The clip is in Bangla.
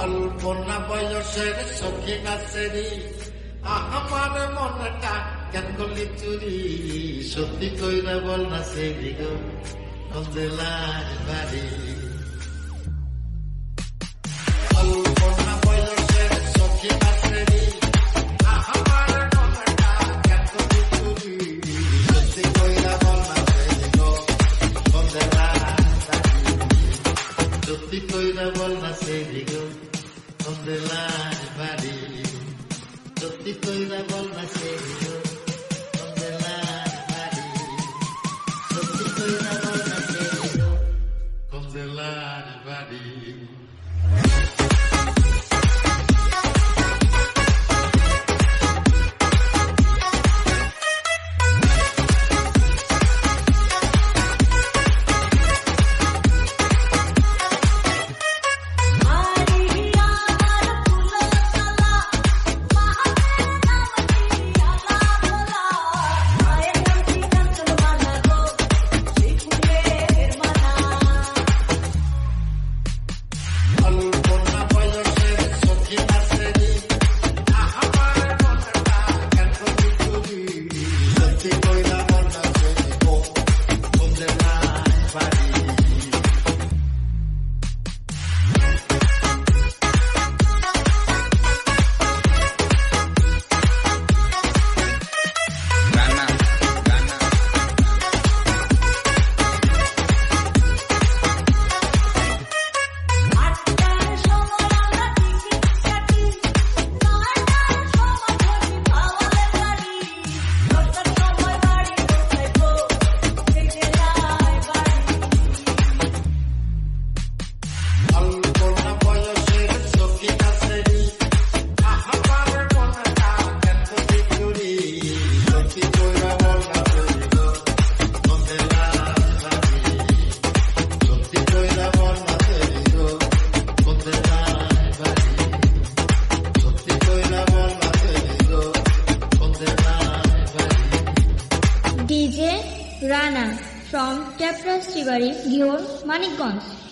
অল্পনা বয়সের সখী নাচেরি আমার মনটা কেন করলি চুরি সত্যি কইরা বল না সেরি গো অন্দেলার বাড়ি অল্পনা বয়সের সখী নাচেরি আমার মনটা কেন করলি চুরি সত্যি কইরা বল না সেরি গো অন্দেলার বাড়ি সত্যি কইরা বল না সেরি গো অন্দেলার বাড়ি সত্যি কইরা বল না সেরি গো অন্দেলার বাড়ি সত্যি কইরা বল না সেরি গো অন্দেলার বাড়ি DJ Rana from Chapter Shibari, Ghior, Manikganj.